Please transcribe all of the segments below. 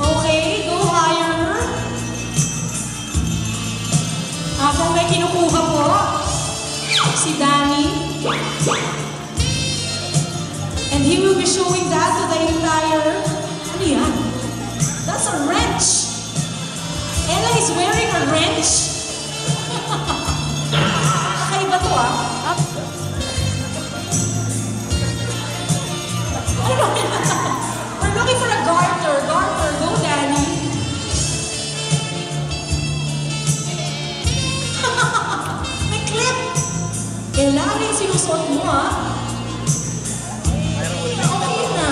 Okay, go higher. Habang may kinukuha po, si Danny. And he will be showing that to the entire... Ano yan? That's a wrench. Ella is wearing a wrench. Kakaiba to ah. Ano ba? We're looking for a garter. Garter, go Danny. May clip. Ella, ano yung sinusuot mo ah? Okay na.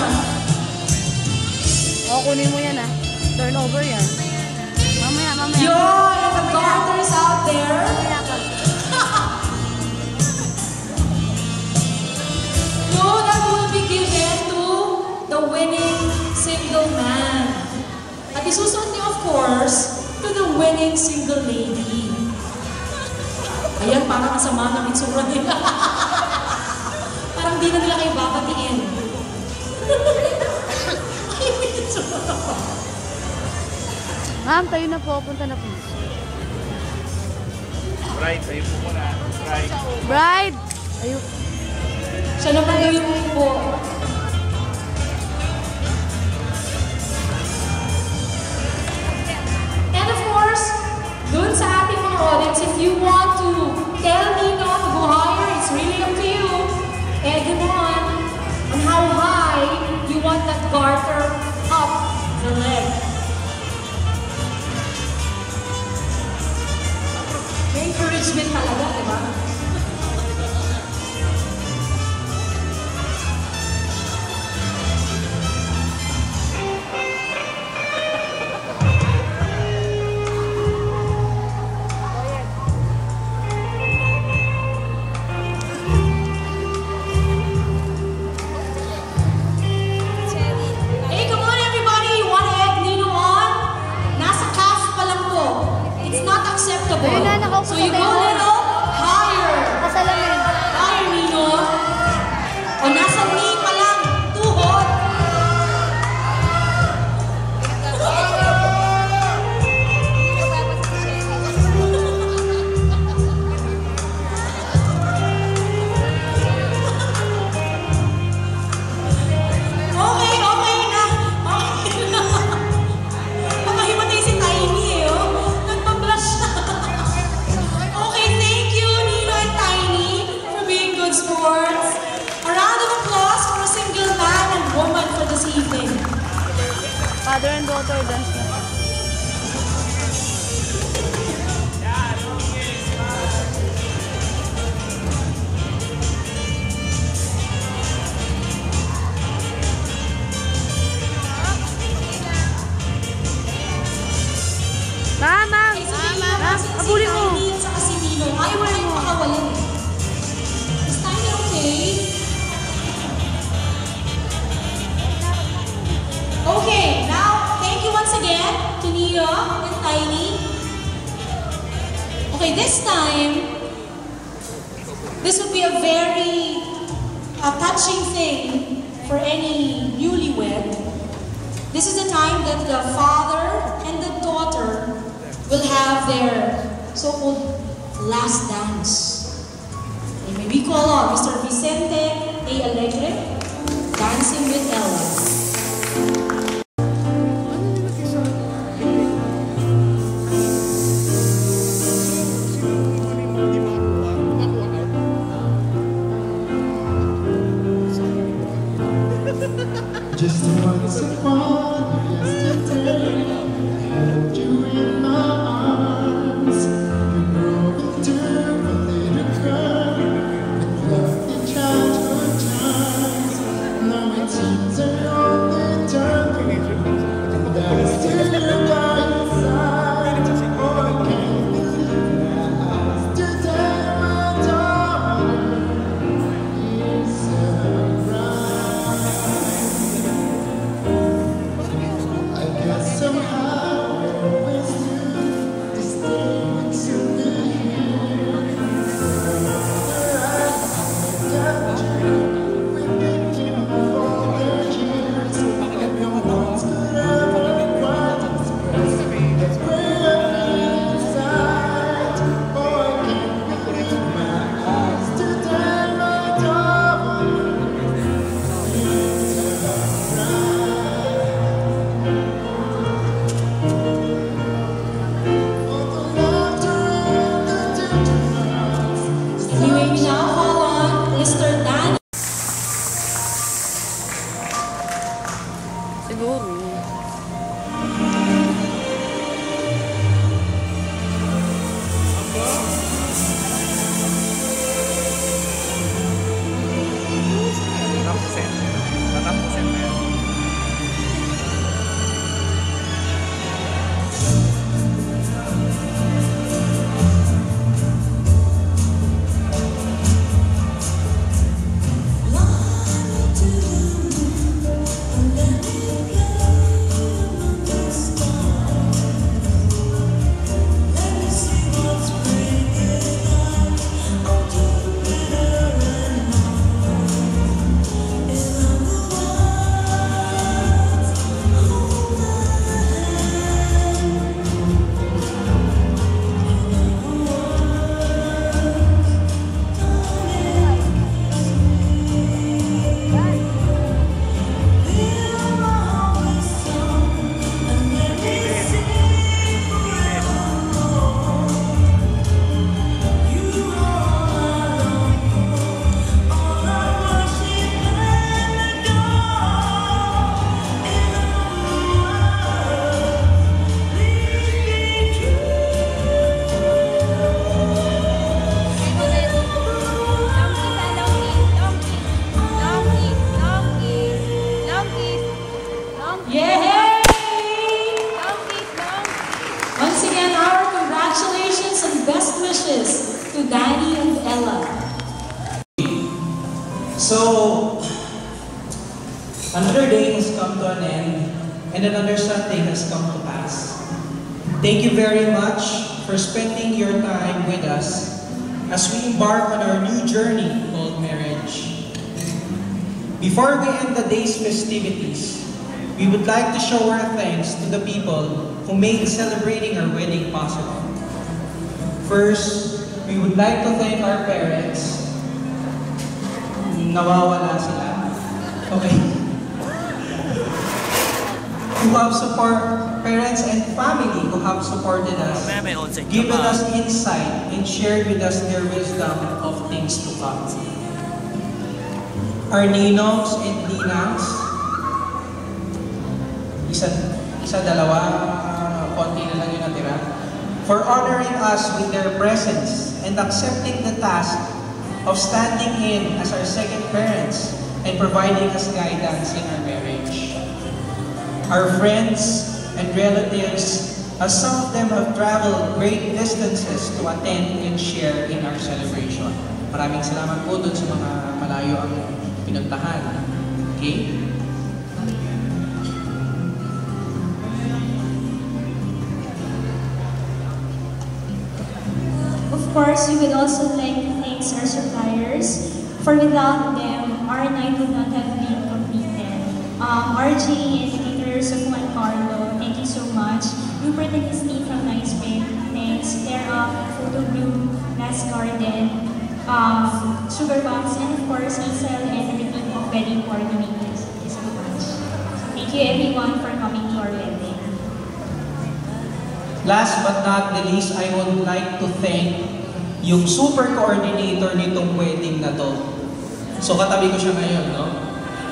O, kunin mo yan ah. Turn over yan. Mamaya, mamaya. Yun! The garters out there. Mamaya ka. No, that will be given to the winning single man. At isusunod niyo, of course, to the winning single lady. Ayan, parang kasama ng itsura nila. Parang di na nila kayo babatiin. Ma'am, tayo na po. Punta na po. Bride, tayo po muna. Bride. Bride! Ayun. Siya naman yung po. And of course, dun sa ating mga audience, if you want to tell Nino to go higher, it's really up to you. Egg him on how high you want that garter up the leg. May encouragement talaga, di ba? Hey, come on everybody! You want to egg Nino on? Nasa calf pa lang po. It's not acceptable. Ayun na, nakaupo So sa you go table. little higher. Kasalamin. Higher, Nino. O nasa knee pa lang. Tuhod. Okay, okay na. Okay na. Makahimatay si Tiny eh, oh. Nagpa-blush na. Okay, thank you, Nino and Tiny, for being good sports. A round of applause for a single man and woman for this evening. Father and daughter dance na. Mama! Okay, sige, Mama! si Abulin mo! Tiny at saka si Nino. Ayaw mo kayong pakawalan eh. Is Tiny okay? Okay, now, thank you once again to Nino and Tiny. Okay, this time, this would be a very touching thing for any newlywed. This is the time that the father and the daughter will have their so-called last dance. And may we call on Mr. Vicente A. Alegre, Dancing with Ella. Just once upon yesterday, I held you in my arms. You broke into a little girl with lovely childhood times. Now it seems I only turned and I still die inside. Oh, I can't believe my eyes today, my darling. It's I guess somehow I always knew this day would soon be here. I got you, we became falling. siguro. Tatapusin. Tatapusin na yan. Yay! Once again, our congratulations and best wishes to Danny and Ella. So, another day has come to an end, and another Sunday has come to pass. Thank you very much for spending your time with us as we embark on our new journey called marriage. Before we end the day's festivities, we would like to show our thanks to the people who made celebrating our wedding possible. First, we would like to thank our parents. Nawawala sila. Okay. Who have parents and family who have supported us, given us insight, and shared with us their wisdom of things to come. Our ninongs and ninangs, dalawa, konti na lang yung natira, for honoring us with their presence and accepting the task of standing in as our second parents and providing us guidance in our marriage. Our friends and relatives, as some of them have traveled great distances to attend and share in our celebration. Maraming salamat po dun sa mga malayo ang pinuntahan. Okay? Of course, we would also like to thank our suppliers, for without them, our night would not have been completed. RJ and caterers of Juan Carlo, thank you so much. Rupert and his team from Nice Pig, thanks. Terra, Photo Group, Last Garden, Sugar Box, and of course, Isel and the team of Wedding Coordinators. Thank you so much. Thank you everyone for coming to our wedding. Last but not the least, I would like to thank yung super coordinator nitong wedding na to. So katabi ko siya ngayon, no?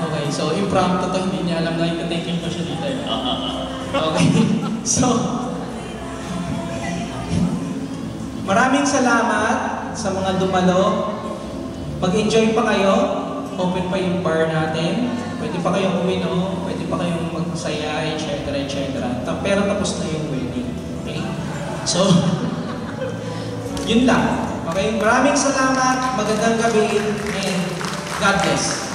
Okay, so impromptu to, hindi niya alam na itaking ko siya dito. Okay, so maraming salamat sa mga dumalo. Mag-enjoy pa kayo. Open pa yung bar natin. Pwede pa kayong uminom, pwede pa kayong magsaya, etc. etc. Pero tapos na yung wedding. Okay? So, yun lang. Okay, maraming salamat, magandang gabi, and God bless.